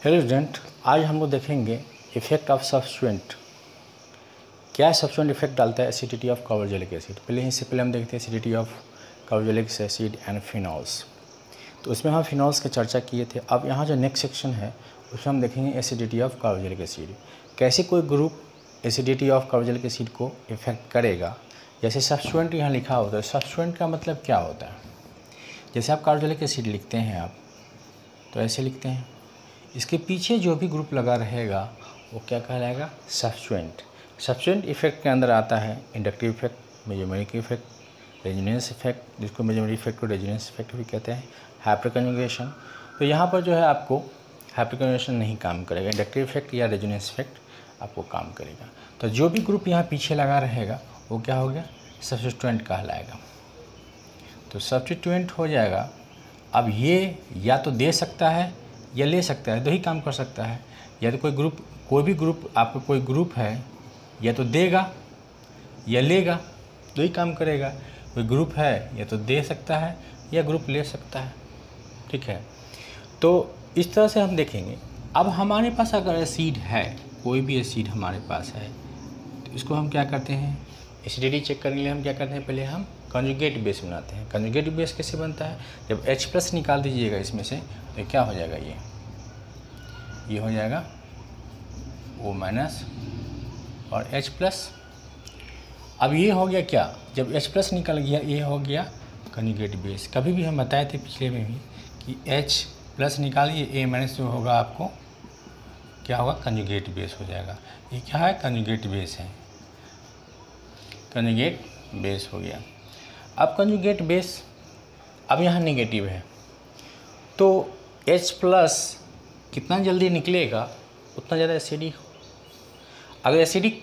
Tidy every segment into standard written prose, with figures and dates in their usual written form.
Hello student, आज हम लोग देखेंगे इफेक्ट ऑफ सब्स्टिट्यूएंट। क्या सब्स्टिट्यूएंट इफेक्ट डालता है एसिडिटी ऑफ कार्बोक्सिलिक एसिड। इससे पहले हम देखते हैं acidity of carboxylic acid and phenols. तो उसमें हम फिनॉल्स की चर्चा किए थे। अब यहाँ जो नेक्स्ट सेक्शन है उसमें हम देखेंगे एसिडिटी ऑफ कार्बोक्सिलिक एसिड। कैसे कोई group acidity of carboxylic acid को इफेक्ट करेगा। जैसे सब्स्टिट्यूएंट यहाँ लिखा होता है, सब्स्टिट्यूएंट का मतलब क्या होता है। जैसे आप कार्बोक्सिलिक एसिड लिखते हैं आप तो ऐसे लिखते हैं, इसके पीछे जो भी ग्रुप लगा रहेगा वो क्या कहलाएगा, सब्स्टिट्यूएंट। सब्स्टिट्यूएंट इफेक्ट के अंदर आता है inductive effect, mesomeric effect, resonance effect, जिसको मेसोमेरिक इफेक्ट को रेजोनेंस इफेक्ट भी कहते हैं, हाइपरकन्जुगेशन। तो यहाँ पर जो है आपको हाइपरकन्जुगेशन नहीं काम करेगा, इंडक्टिव इफेक्ट या रेजोनेंस इफेक्ट आपको काम करेगा। तो जो भी ग्रुप यहाँ पीछे लगा रहेगा वो क्या हो गया, सब्स्टिट्यूएंट कहलाएगा। तो सब्स्टिट्यूएंट हो जाएगा। अब ये या तो दे सकता है या ले सकता है, दो ही काम कर सकता है। या तो कोई भी ग्रुप आपका कोई ग्रुप है या तो देगा या लेगा, दो ही काम करेगा। कोई ग्रुप है या तो दे सकता है या ग्रुप ले सकता है, ठीक है। तो इस तरह से हम देखेंगे। अब हमारे पास अगर एसिड है, कोई भी एसिड हमारे पास है, तो इसको हम क्या करते हैं, एसिडिटी चेक करने के लिए हम क्या करते हैं, पहले हम कंजुगेट बेस बनाते हैं। कंजुगेट बेस कैसे बनता है, जब H+ निकाल दीजिएगा इसमें से तो क्या हो जाएगा, ये हो जाएगा O- और H+। अब ये हो गया क्या, जब H+ निकल गया ये हो गया कंजुगेट बेस। कभी भी हम बताए थे पिछले में भी कि H+ निकालिए, A- जो होगा आपको क्या होगा, कंजुगेट बेस हो जाएगा। ये क्या है, कंजुगेट बेस है, कंजुगेट बेस हो गया। अब कंजुगेट बेस, अब यहाँ नेगेटिव है तो H+ कितना जल्दी निकलेगा उतना ज़्यादा एसिडिक। अगर एसिडिक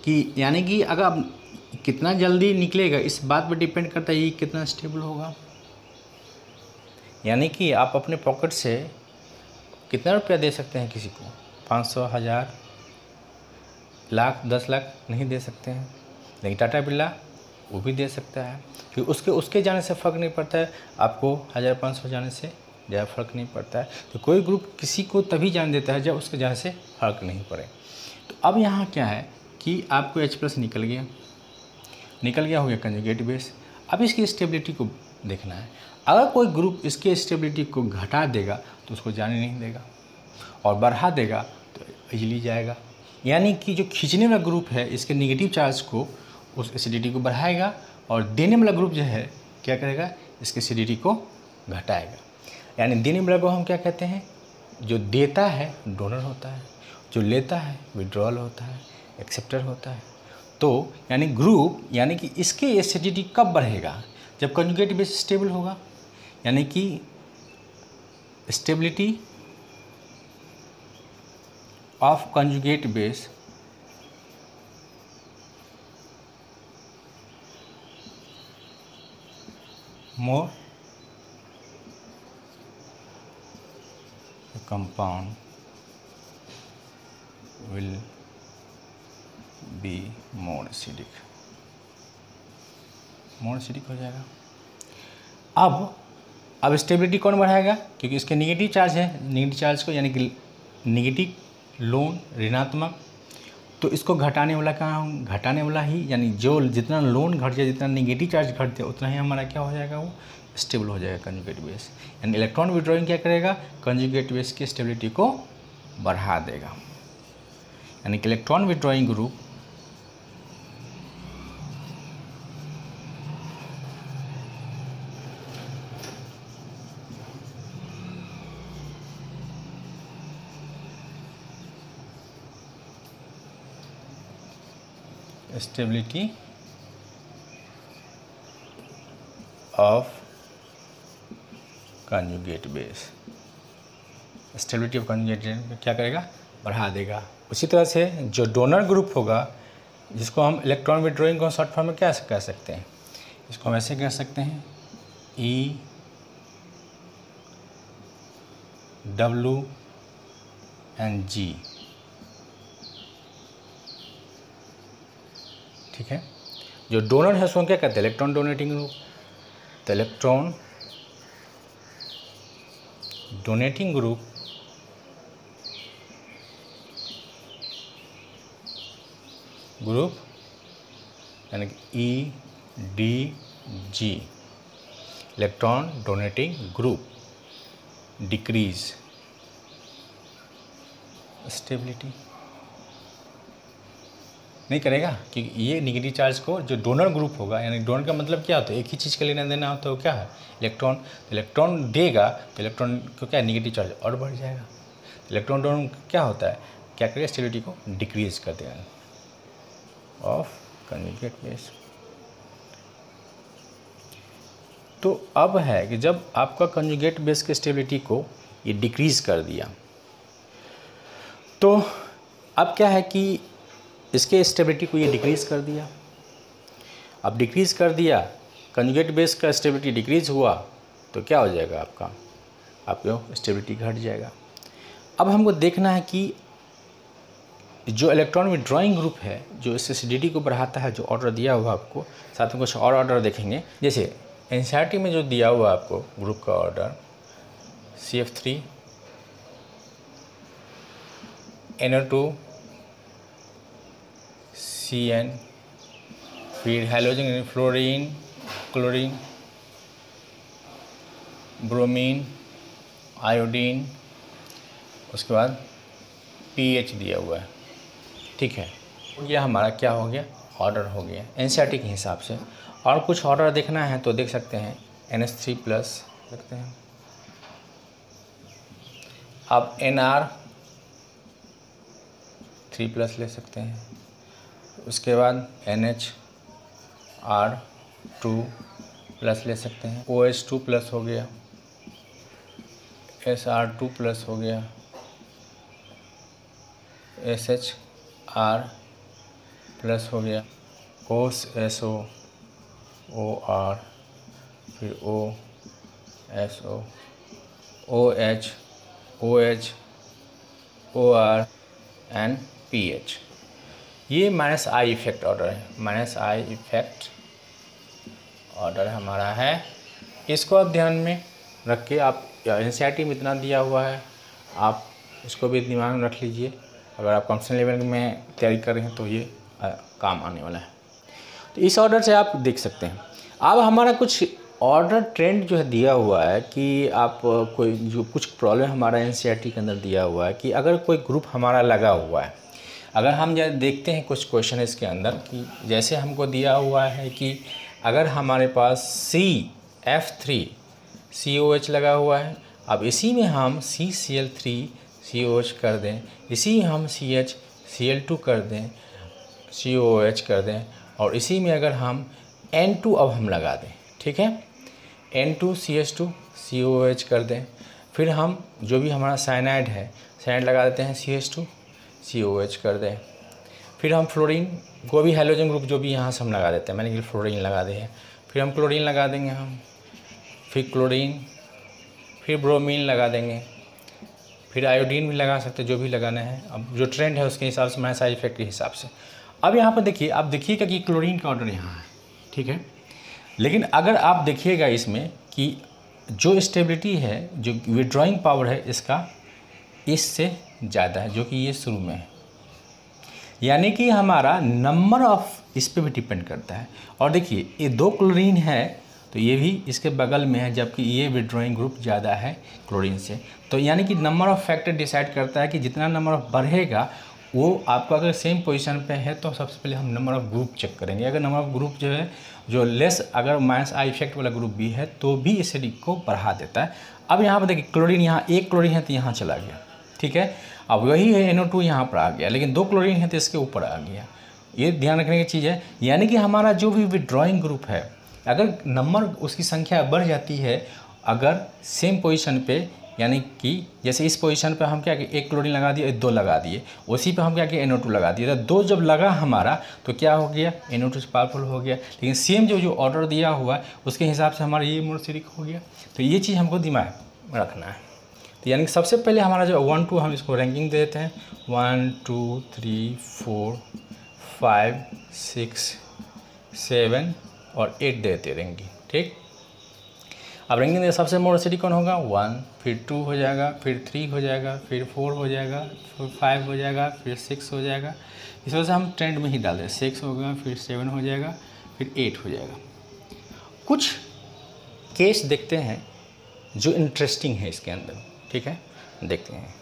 की यानी कि अगर कितना जल्दी निकलेगा इस बात पर डिपेंड करता है ये कितना स्टेबल होगा। यानी कि आप अपने पॉकेट से कितना रुपया दे सकते हैं किसी को, 500, 1000, लाख, 10 लाख नहीं दे सकते हैं। लेकिन टाटा बिरला वो भी दे सकता है, क्योंकि उसके जाने से फ़र्क नहीं पड़ता है, आपको 1500 जाने से ज़्यादा फ़र्क नहीं पड़ता है। तो कोई ग्रुप किसी को तभी जान देता है जब उसके जाने से फ़र्क नहीं पड़े। तो अब यहाँ क्या है कि आपको H+ निकल गया, हो गया कंजुगेट बेस। अब इसकी स्टेबिलिटी को देखना है। अगर कोई ग्रुप इसके स्टेबिलिटी को घटा देगा तो उसको जाने नहीं देगा, और बढ़ा देगा तो इजीली जाएगा। यानी कि जो खींचने वाला ग्रुप है इसके नेगेटिव चार्ज को, उस एसिडिटी को बढ़ाएगा, और देने वाला ग्रुप जो है क्या करेगा, इसके एसिडिटी को घटाएगा। यानी देने वाला को हम क्या कहते हैं, जो देता है डोनर होता है, जो लेता है विड्रॉल होता है, एक्सेप्टर होता है। तो यानी ग्रुप, यानी कि इसके एसिडिटी कब बढ़ेगा, जब कंजुगेट बेस स्टेबल होगा। यानी कि stability of conjugate base more the compound will be more acidic हो जाएगा। अब स्टेबिलिटी कौन बढ़ाएगा, क्योंकि इसके नेगेटिव चार्ज है, नेगेटिव चार्ज को यानी कि नेगेटिव लोन ऋणात्मक, तो इसको घटाने वाला कहाँ, घटाने वाला ही, यानी जो जितना लोन घट जाए, जितना नेगेटिव चार्ज घट जाए उतना ही हमारा क्या हो जाएगा, वो स्टेबल हो जाएगा कंजुगेट बेस। यानी इलेक्ट्रॉन विड्रॉइंग क्या करेगा, कंजुगेट बेस की स्टेबिलिटी को बढ़ा देगा। यानी कि electron withdrawing group stability of conjugate base, stability of conjugate base क्या करेगा, बढ़ा देगा। उसी तरह से जो डोनर ग्रुप होगा, जिसको हम इलेक्ट्रॉन विड्रॉइंग को शॉर्ट फॉर्म में क्या कह सकते हैं, इसको हम ऐसे कह सकते हैं EWG, ठीक है। जो डोनर है उसको क्या कहते हैं, इलेक्ट्रॉन डोनेटिंग ग्रुप। तो इलेक्ट्रॉन डोनेटिंग ग्रुप ग्रुप यानी कि EDG, electron donating group, decrease stability नहीं करेगा, क्योंकि ये निगेटिव चार्ज को जो डोनर ग्रुप होगा, यानी डोनर का मतलब क्या होता है, एक ही चीज़ का लेना देना होता है, वो क्या है, इलेक्ट्रॉन। तो इलेक्ट्रॉन देगा तो इलेक्ट्रॉन को क्या निगेटिव चार्ज और बढ़ जाएगा। इलेक्ट्रॉन डोनर क्या होता है, क्या करेगा, स्टेबिलिटी को डिक्रीज कर देगा ऑफ कंजुगेट बेस। तो अब है कि जब आपका कंजुगेट बेस की स्टेबिलिटी को ये डिक्रीज कर दिया, तो अब क्या है कि इसके स्टेबिलिटी को ये डिक्रीज कर दिया। अब डिक्रीज कर दिया, कंजुगेट बेस का स्टेबिलिटी डिक्रीज हुआ, तो क्या हो जाएगा, आपका स्टेबिलिटी घट जाएगा। अब हमको देखना है कि जो इलेक्ट्रॉन विड्रॉइंग ग्रुप है, जो इस एसिडिटी को बढ़ाता है, जो ऑर्डर दिया हुआ आपको, साथ में कुछ और ऑर्डर देखेंगे। जैसे एनसीईआरटी में जो दिया हुआ आपको ग्रुप का ऑर्डर CF3 NO2 CN, फिर halogen fluorine, chlorine, bromine, iodine, उसके बाद pH दिया हुआ है, ठीक है। यह हमारा क्या हो गया, ऑर्डर हो गया एनसीईआरटी के हिसाब से। और कुछ ऑर्डर देखना है तो देख सकते हैं, NH3+ देखते हैं, आप NR3+ ले सकते हैं, उसके बाद NHR2+ ले सकते हैं, OH2+ हो गया, SR2+ हो गया, SHR+ हो गया, OSO, OR, फिर OSO, OH, OH, OR and pH। ये -I इफेक्ट ऑर्डर है, -I इफेक्ट ऑर्डर हमारा है। इसको आप ध्यान में रख के, आप एनसीईआरटी में इतना दिया हुआ है, आप इसको भी दिमाग में रख लीजिए। अगर आप कॉम्पिटिशन लेवल में तैयारी कर रहे हैं तो ये काम आने वाला है। तो इस ऑर्डर से आप देख सकते हैं। अब हमारा कुछ ऑर्डर ट्रेंड जो है दिया हुआ है कि आप कोई जो कुछ प्रॉब्लम हमारा एनसीईआरटी के अंदर दिया हुआ है कि अगर कोई ग्रुप हमारा लगा हुआ है, अगर हम देखते हैं कुछ क्वेश्चन इसके अंदर कि जैसे हमको दिया हुआ है कि अगर हमारे पास CF3COH लगा हुआ है, अब इसी में हम CCl3COH कर दें, इसी में हम CHCl2 कर दें, COOH कर दें, और इसी में अगर हम N2 अब हम लगा दें, ठीक है, N2CH2COOH कर दें, फिर हम जो भी हमारा साइनाइड है, साइनाइड लगा देते हैं, CH2COOH कर दें, फिर हम फ्लोरीन को भी हैलोजन ग्रुप जो भी यहाँ से हम लगा देते हैं, मैंने कि फ्लोरीन लगा दिए हैं, फिर हम क्लोरीन लगा देंगे, हम फिर क्लोरीन, फिर ब्रोमीन लगा देंगे, फिर आयोडीन भी लगा सकते हैं, जो भी लगाना है। अब जो ट्रेंड है उसके हिसाब से, साइड इफेक्ट के हिसाब से। अब यहाँ पर देखिए, आप देखिएगा कि क्लोरीन का ऑर्डर यहाँ है, ठीक है, लेकिन अगर आप देखिएगा इसमें कि जो स्टेबिलिटी है, जो विड्रॉइंग पावर है इसका इससे ज़्यादा है, जो कि ये शुरू में है, यानी कि हमारा नंबर ऑफ इस पे भी डिपेंड करता है। और देखिए ये 2 क्लोरीन है तो ये भी इसके बगल में है, जबकि ये विड्रॉइंग ग्रुप ज़्यादा है क्लोरीन से। तो यानी कि नंबर ऑफ फैक्टर डिसाइड करता है कि जितना नंबर ऑफ बढ़ेगा वो आपका, अगर सेम पोजीशन पे है तो सबसे पहले हम नंबर ऑफ ग्रुप चेक करेंगे। अगर नंबर ऑफ ग्रुप जो है जो लेस, अगर -I इफेक्ट वाला ग्रुप भी है तो भी एसिडिक को बढ़ा देता है। अब यहाँ पर देखिए क्लोरीन, यहाँ 1 क्लोरीन है तो यहाँ चला गया, ठीक है। अब वही है NO2 यहाँ पर आ गया, लेकिन 2 क्लोरीन है तो इसके ऊपर आ गया। ये ध्यान रखने की चीज़ है। यानी कि हमारा जो भी विड्रॉइंग ग्रुप है, अगर नंबर उसकी संख्या बढ़ जाती है, अगर सेम पोजीशन पे, यानी कि जैसे इस पोजीशन पे हम क्या कि 1 क्लोरीन लगा दिए, 2 लगा दिए, उसी पे हम क्या कि NO2 लगा दिए, तो 2 जब लगा हमारा तो क्या हो गया, NO2 से पावरफुल हो गया। लेकिन सेम जो ऑर्डर दिया हुआ है उसके हिसाब से हमारा ये मोर एसिडिक हो गया। तो ये चीज़ हमको दिमाग में रखना है। तो यानी कि सबसे पहले हमारा जो 1 2 हम इसको रैंकिंग देते हैं, 1 2 3 4 5 6 7 और 8 देते रहेंगे, ठीक। अब रेंकिंग में सबसे मोर एसिडिक कौन होगा 1, फिर 2 हो जाएगा, फिर 3 हो जाएगा, फिर 4 हो जाएगा, फिर 5 हो जाएगा, फिर 6 हो जाएगा। इस वजह से हम ट्रेंड में ही डाल दें, 6 होगा, फिर 7 हो जाएगा, फिर 8 हो जाएगा। कुछ केस देखते हैं जो इंटरेस्टिंग है इसके अंदर, ठीक है, देखते हैं।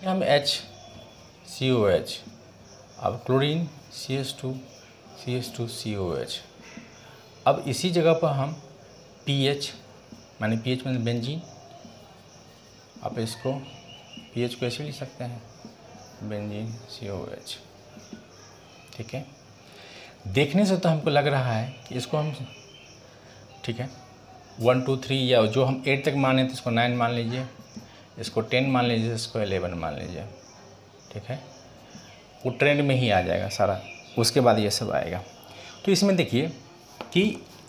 हम HCOH, अब क्लोरीन CH2COH। अब इसी जगह पर हम pH माने बेंजीन, आप इसको pH को ऐसे लिख सकते हैं, बेंजीन COH, ठीक है। देखने से तो हमको लग रहा है कि इसको हम, ठीक है, 1 2 3 या जो हम 8 तक माने तो इसको 9 मान लीजिए, इसको 10 मान लीजिए, इसको 11 मान लीजिए, ठीक है। वो ट्रेंड में ही आ जाएगा सारा, उसके बाद ये सब आएगा। तो इसमें देखिए कि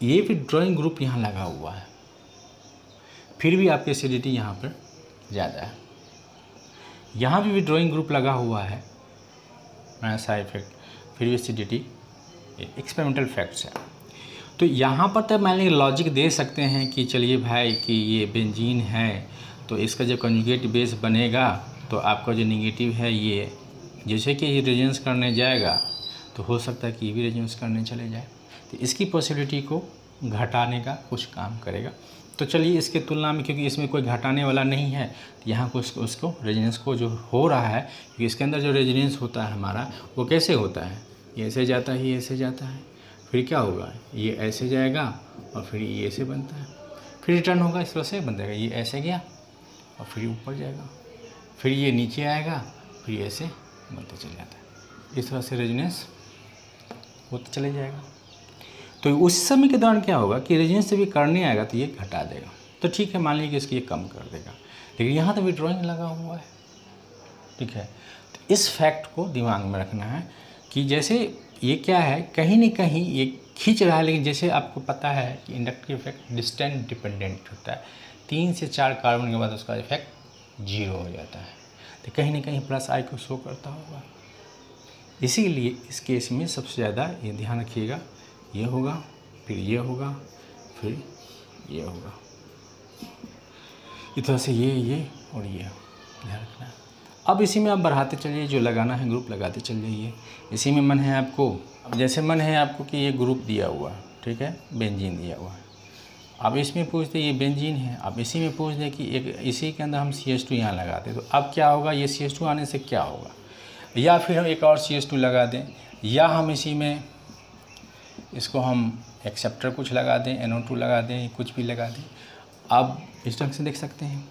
ये भी ड्राइंग ग्रुप यहाँ लगा हुआ है, फिर भी आपकी एसिडिटी यहाँ पर ज़्यादा है। यहाँ भी ड्राइंग ग्रुप लगा हुआ है, साइड इफेक्ट, फिर भी एसिडिटी, एक्सपेरिमेंटल फैक्ट्स है। तो यहाँ पर तो मान लीजिए लॉजिक दे सकते हैं कि चलिए भाई कि ये बेंजीन है तो इसका जब कंजुगेट बेस बनेगा तो आपका जो नेगेटिव है ये, जैसे कि ये रेजोनेंस करने जाएगा तो हो सकता है कि ये भी रेजोनेंस करने चले जाए, तो इसकी पॉसिबिलिटी को घटाने का कुछ काम करेगा। तो चलिए इसके तुलना में, क्योंकि इसमें कोई घटाने वाला नहीं है, तो यहाँ को उसको रेजोनेंस को जो हो रहा है, क्योंकि इसके अंदर जो रेजोनेंस होता है हमारा वो कैसे होता है, ये ऐसे जाता है, ये ऐसे जाता है, फिर क्या होगा, ये ऐसे जाएगा और फिर ये ऐसे बनता है, फिर रिटर्न होगा, इस तरह से बन जाएगा, ये ऐसे गया और फिर ऊपर जाएगा, फिर ये नीचे आएगा, फिर ऐसे बनते चले जाता है, इस तरह से रेजोनेंस होता चले जाएगा। तो उस समय के दौरान क्या होगा कि रेजोनेंस से भी करने आएगा तो ये घटा देगा, तो ठीक है, मान लीजिए कि इसकी ये कम कर देगा, लेकिन यहाँ तो भी ड्राइंग लगा हुआ है, ठीक है। तो इस फैक्ट को दिमाग में रखना है कि जैसे ये क्या है, कहीं ना कहीं ये खींच रहा है, लेकिन जैसे आपको पता है कि इंडक्टिव इफेक्ट डिस्टेंस डिपेंडेंट होता है, 3 से 4 कार्बन के बाद उसका इफेक्ट 0 हो जाता है, तो कहीं ना कहीं प्लस आई को शो करता होगा। इसीलिए इस केस में सबसे ज़्यादा ये ध्यान रखिएगा, ये होगा, फिर ये होगा, फिर ये होगा, इस तरह से ये और ये ध्यान रखना है। अब इसी में आप बढ़ाते चलिए, जो लगाना है ग्रुप लगाते चल जाइए। इसी में मन है आपको, अब जैसे मन है आपको कि ये ग्रुप दिया हुआ, ठीक है, बेंजीन दिया हुआ है, अब इसमें पूछ दे ये बेंजीन है, अब इसी में पूछ दे कि एक इसी के अंदर हम CH2 यहाँ लगाते, तो अब क्या होगा, ये CH2 आने से क्या होगा, या फिर हम एक और CH2 लगा दें, या हम इसी में इसको हम एक्सेप्टर कुछ लगा दें, NO2 लगा दें, कुछ भी लगा दें। अब इस ढंग से देख सकते हैं,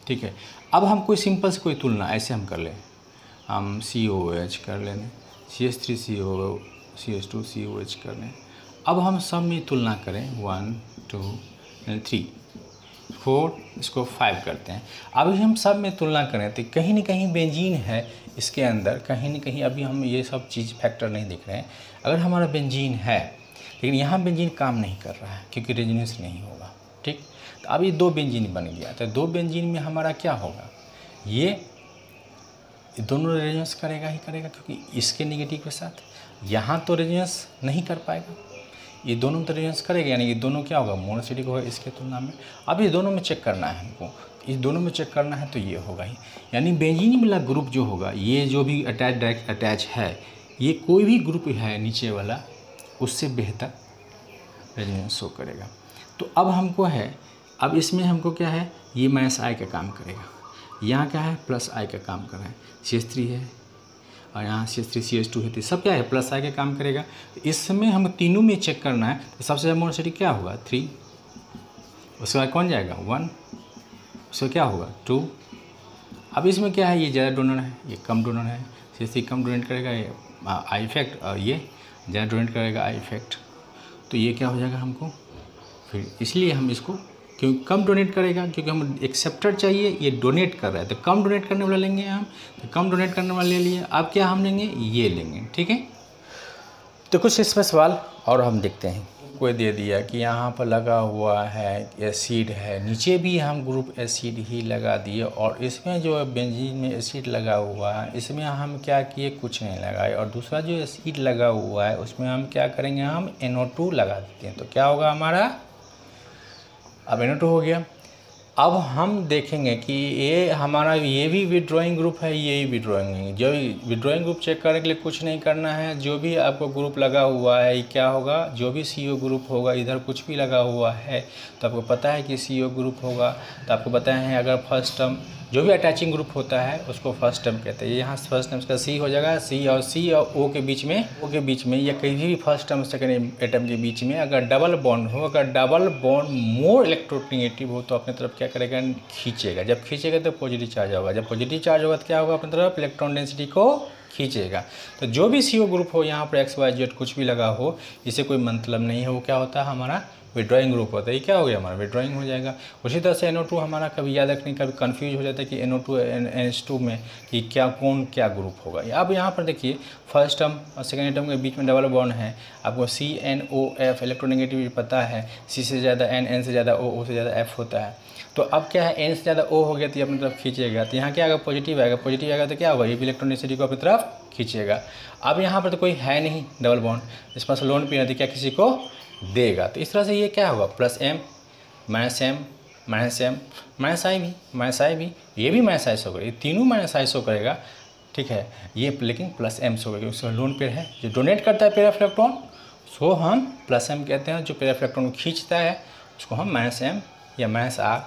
ठीक है। अब हम कोई सिंपल से कोई तुलना ऐसे हम कर लें, हम COOH कर लें, CH3CO CH2COH कर लें। अब हम सब में तुलना करें, 1 2 3 4, इसको 5 करते हैं। अभी हम सब में तुलना करें तो कहीं ना कहीं बेंजीन है इसके अंदर, कहीं ना कहीं अभी हम ये सब चीज़ फैक्टर नहीं दिख रहे हैं। अगर हमारा बेंजीन है लेकिन यहाँ बेंजीन काम नहीं कर रहा है क्योंकि रेजोनेंस नहीं होगा, ठीक। तो अब ये 2 बेंजीन बन गया, तो 2 बेंजीन में हमारा क्या होगा, ये दोनों रेजोनेंस करेगा ही करेगा, क्योंकि इसके नेगेटिव के साथ यहाँ तो रेजोनेंस नहीं कर पाएगा, ये दोनों तो रेजोनेंस करेगा, यानी कि दोनों क्या होगा, मोनोएसिडिक होगा इसके तुलना में। अब ये दोनों में चेक करना है हमको, इस दोनों में चेक करना है तो ये होगा ही, यानी बेंजीन वाला ग्रुप जो होगा, ये जो भी डायरेक्ट अटैच है, ये कोई भी ग्रुप है नीचे वाला, उससे बेहतर रेजोनेंस शो करेगा। तो अब हमको है, अब इसमें हमको क्या है, ये माइनस आई का काम करेगा, यहाँ क्या है, प्लस आई का काम कर रहा है, CH3 है और यहाँ CH3 CH2 है, तो सब क्या है, प्लस आई का काम करेगा। तो इसमें हम तीनों में चेक करना है, तो सबसे ज़्यादा मोनोएसिडिक क्या होगा, 3, उसके बाद कौन जाएगा, 1, उसका क्या होगा, 2। अब इसमें क्या है, ये ज़्यादा डोनर है, ये कम डोनर है, CH3 कम डोनेट करेगा, ये आई इफेक्ट, और ये ज़्यादा डोनेट करेगा आई इफेक्ट, तो ये क्या हो जाएगा हमको, फिर इसलिए हम इसको, क्योंकि कम डोनेट करेगा, क्योंकि हम एक्सेप्टर चाहिए, ये डोनेट कर रहा है, तो कम डोनेट करने वाला लेंगे हम, तो कम डोनेट करने वाला ले लिए। अब क्या हम लेंगे, ये लेंगे, ठीक है। तो कुछ इसमें सवाल और हम देखते हैं, कोई दे दिया कि यहाँ पर लगा हुआ है एसिड है, नीचे भी हम ग्रुप एसिड ही लगा दिए, और इसमें जो बेंजीन में एसिड लगा हुआ है, इसमें हम क्या किए, कुछ नहीं लगाए, और दूसरा जो एसिड लगा हुआ है उसमें हम क्या करेंगे, हम NO2 लगा देते हैं, तो क्या होगा हमारा, अब NO2 हो गया। अब हम देखेंगे कि ये हमारा ये भी विड्रॉइंग ग्रुप है, ये भी विड्रॉइंग है। जो विड्रॉइंग ग्रुप चेक करने के लिए कुछ नहीं करना है, जो भी आपको ग्रुप लगा हुआ है क्या होगा, जो भी CO ग्रुप होगा, इधर कुछ भी लगा हुआ है तो आपको पता है कि CO ग्रुप होगा। तो आपको पता है अगर फर्स्ट टर्म जो भी अटैचिंग ग्रुप होता है उसको फर्स्ट टर्म कहते हैं। यहाँ फर्स्ट टर्म इसका C हो जाएगा, C और O के बीच में या कहीं भी फर्स्ट टर्म सेकेंड एटम के बीच में अगर डबल बॉन्ड हो, अगर डबल बॉन्ड मोर इलेक्ट्रोनेगेटिव हो तो अपने तरफ क्या करेगा, खींचेगा। जब खींचेगा तो पॉजिटिव चार्ज होगा, जब पॉजिटिव चार्ज होगा तो क्या होगा, अपनी तरफ इलेक्ट्रॉन डेंसिटी को खींचेगा। तो जो भी CO ग्रुप हो यहाँ पर XYZ कुछ भी लगा हो, इससे कोई मतलब नहीं है, वो क्या होता है, हमारा विड्रॉइंग ग्रुप होता है। ये क्या हो गया, हमारा विड्रॉइंग हो जाएगा। उसी तरह से NO2 हमारा कभी याद रखने, कभी कंफ्यूज हो जाता है कि NO2 NH2 में कि कौन क्या ग्रुप होगा। अब यहाँ पर देखिए फर्स्ट टर्म और सेकेंड टर्म के बीच में डबल बॉन्ड है, आपको CNOF इलेक्ट्रोनेगेटिविटी पता है, C से ज़्यादा N, N से ज़्यादा O से ज़्यादा F होता है। तो अब क्या है, N से ज़्यादा O हो गया तो ये अपनी तरफ खींचेगा। तो यहाँ क्या आएगा, पॉजिटिव आएगा, पॉजिटिव आएगा तो क्या होगा, ये भी इलेक्ट्रॉन डेंसिटी को अपनी तरफ खींचेगा। अब यहाँ पर तो कोई है नहीं डबल बॉन्ड, इस पास लोन पे नहीं, क्या किसी को देगा। तो इस तरह से ये क्या होगा, +M -M -I भी, ये भी -I शो करेगा, ये तीनों -I शो करेगा, ठीक है। ये लेकिन +M शो करेगा, उसका लोन पेयर है जो डोनेट करता है पेयर ऑफ इलेक्ट्रॉन, उसको हम +M कहते हैं। जो पेयर ऑफ इलेक्ट्रॉन को खींचता है उसको हम -M या -R,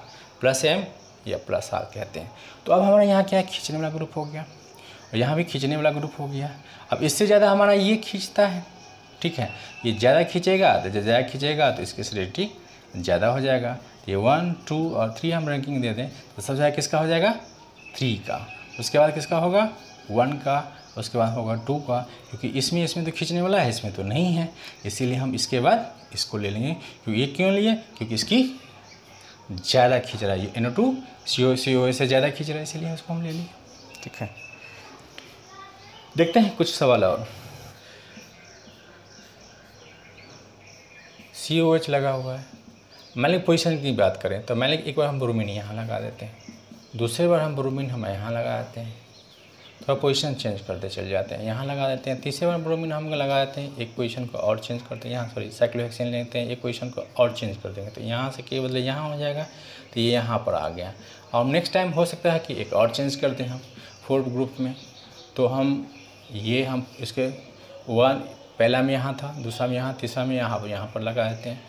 +M या +R कहते हैं। तो अब हमारा यहाँ क्या है, खींचने वाला ग्रुप हो गया और यहाँ भी खींचने वाला ग्रुप हो गया। अब इससे ज़्यादा हमारा ये खींचता है, ठीक है, ये ज़्यादा खींचेगा तो इसकी एसिडिटी ज़्यादा हो जाएगा। ये 1, 2 और 3 हम रैंकिंग दे दें तो सबसे ज़्यादा किसका हो जाएगा, 3 का। उसके बाद किसका होगा, 1 का। उसके बाद होगा 2 का, क्योंकि इसमें तो खींचने वाला है, इसमें तो नहीं है, इसीलिए हम इसके बाद इसको ले लेंगे। क्योंकि ये क्यों लिए, क्योंकि इसकी ज़्यादा खींच रहा है, ये NO2 CO से ज़्यादा खींच रहा है, इसीलिए इसको हम ले लिए, ठीक है। देखते हैं कुछ सवाल और। COH लगा हुआ है, मान लीजिए पोजीशन की बात करें तो मान लीजिए एक बार हम ब्रोमीन यहाँ लगा देते हैं, दूसरी बार हम ब्रोमीन हम यहाँ लगा देते हैं, थोड़ा पोजीशन चेंज करते चल जाते हैं, यहाँ लगा देते हैं। तीसरी बार ब्रोमीन हम लगा देते हैं, एक पोजीशन को और चेंज करते हैं, यहाँ साइक्लोहेक्सेन लेते हैं, एक पोजीशन को और चेंज कर देंगे, तो यहाँ से के बदले यहाँ हो जाएगा, तो ये यहाँ पर आ गया। और नेक्स्ट टाइम हो सकता है कि एक और चेंज करते हैं हम 4th ग्रुप में, तो हम इसके 1 पहला में यहाँ था, दूसरा में यहाँ, तीसरा में यहाँ पर लगा देते हैं।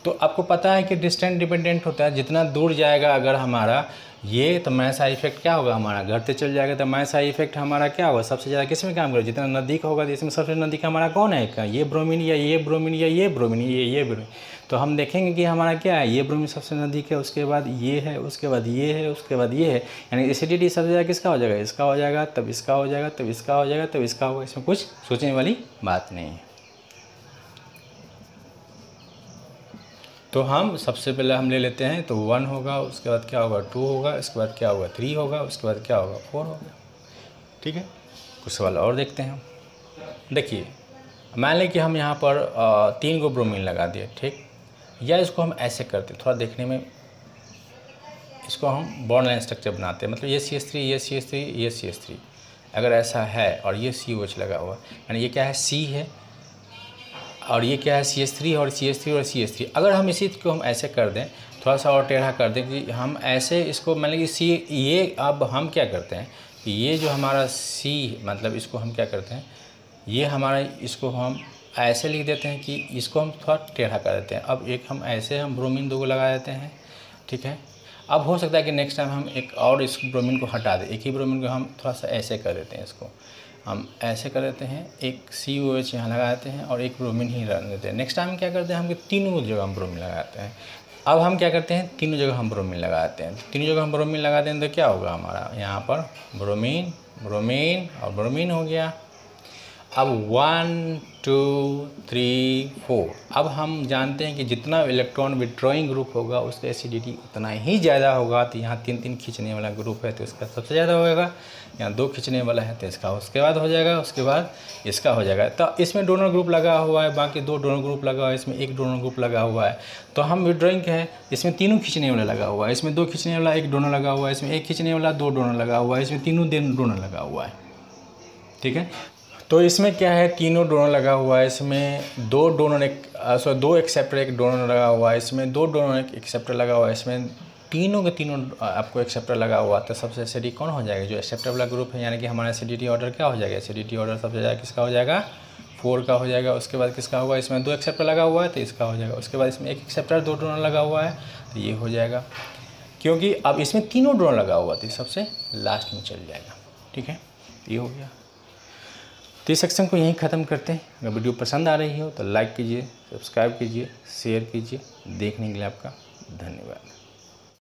तो आपको पता है कि डिस्टेंस डिपेंडेंट होता है, जितना दूर जाएगा अगर हमारा ये, तो माइनस इफेक्ट क्या होगा, हमारा घटते चल जाएगा। तो माइनस इफेक्ट हमारा क्या होगा, सबसे ज़्यादा किस में काम करेगा, जितना नज़दीक होगा। तो इसमें सबसे नज़दीक हमारा कौन है, क्या ये ब्रोमीन या ये ब्रोमीन या ये ब्रोमीन, ये ब्रोमीन। तो हम देखेंगे कि हमारा क्या है, ये ब्रोमीन सबसे नज़दीक है, उसके बाद ये है, उसके बाद ये है, उसके बाद ये है, यानी एसिडिटी सबसे ज़्यादा किसका हो जाएगा, इसका हो जाएगा, तब इसका हो जाएगा, तब इसका हो जाएगा, तब इसका होगा। इसमें कुछ सोचने वाली बात नहीं है। तो हम सबसे पहले हम ले लेते हैं, तो 1 होगा, उसके बाद क्या होगा, 2 होगा, इसके बाद क्या होगा, 3 होगा, उसके बाद क्या होगा, 4 होगा, ठीक है। कुछ सवाल और देखते हैं। देखिए मान लें कि हम यहाँ पर 3 को ब्रोमीन लगा दिए, ठीक, या इसको हम ऐसे करते, थोड़ा देखने में इसको हम बॉन्ड लाइन स्ट्रक्चर बनाते हैं, मतलब ये CH3, ये CH3, ये CH3 अगर ऐसा है और ये COH लगा हुआ, यानी ये क्या है, C है और ये क्या है, CH3 और CH3 और CH3। अगर हम इसी को हम ऐसे कर दें, थोड़ा सा और टेढ़ा कर दें कि हम ऐसे इसको मान लीजिए C, ये अब हम क्या करते हैं कि ये जो हमारा C मतलब इसको हम क्या करते हैं, ये हमारा इसको हम ऐसे लिख देते हैं कि इसको हम थोड़ा टेढ़ा कर देते हैं। अब एक हम ऐसे हम ब्रोमीन 2 को लगा देते हैं, ठीक है। अब हो सकता है कि नेक्स्ट टाइम हम एक और इस ब्रोमीन को हटा दें, एक ही ब्रोमीन को हम थोड़ा सा ऐसे कर देते हैं, इसको हम ऐसे कर देते हैं, एक COH यहाँ लगा देते हैं और एक ब्रोमीन ही रख देते हैं। नेक्स्ट टाइम क्या करते हैं, हम तीनों जगह हम ब्रोमीन लगाते हैं। अब हम क्या करते हैं, तीनों जगह हम ब्रोमीन लगाते हैं, तीनों जगह हम ब्रोमीन लगा दें तो क्या होगा, हमारा यहाँ पर ब्रोमीन, ब्रोमीन और ब्रोमीन हो गया। अब 1, 2, 3, 4। अब हम जानते हैं कि जितना इलेक्ट्रॉन विड्रॉइंग ग्रुप होगा उसका एसिडिटी उतना ही ज़्यादा होगा। तो यहाँ 3 खींचने वाला ग्रुप है तो इसका सबसे ज़्यादा होगा, यहाँ 2 खींचने वाला है तो इसका उसके बाद हो जाएगा, उसके बाद इसका हो जाएगा। तो इसमें डोनर ग्रुप लगा हुआ है, बाकी 2 डोनर ग्रुप लगा हुआ है, इसमें 1 डोनर ग्रुप लगा हुआ है। तो हम विड्रॉइंग है, इसमें 3 खींचने वाला लगा हुआ है, इसमें 2 खींचने वाला 1 डोनर लगा हुआ है, इसमें 1 खींचने वाला 2 डोनर लगा हुआ है, इसमें तीनों डोनर लगा हुआ है, ठीक है। तो इसमें क्या है, तीनों डोनर लगा हुआ है, इसमें दो डोनर दो एक्सेप्टर एक डोनर लगा हुआ है, इसमें दो डोनर एक एक्सेप्टर लगा हुआ है, इसमें तीनों के तीनों आपको एक्सेप्टर लगा हुआ। तो सबसे एसिडिटी कौन हो जाएगा, जो एक्सेप्टर वाला ग्रुप है, यानी कि हमारा एसिडिटी ऑर्डर क्या हो जाएगा, एसिडिटी ऑर्डर सबसे ज़्यादा किसका हो जाएगा, 4 का हो जाएगा। उसके बाद किसका होगा, इसमें 2 एक्सेप्टर लगा हुआ है तो इसका हो जाएगा। उसके बाद इसमें एक एक्सेप्टर 2 डोनर लगा हुआ है तो ये हो जाएगा, क्योंकि अब इसमें तीनों डोनर लगा हुआ तो सबसे लास्ट में चल जाएगा। ठीक है, ये हो गया। तो इस सेक्शन को यहीं ख़त्म करते हैं। अगर वीडियो पसंद आ रही हो तो लाइक कीजिए, सब्सक्राइब कीजिए, शेयर कीजिए। देखने के लिए आपका धन्यवाद।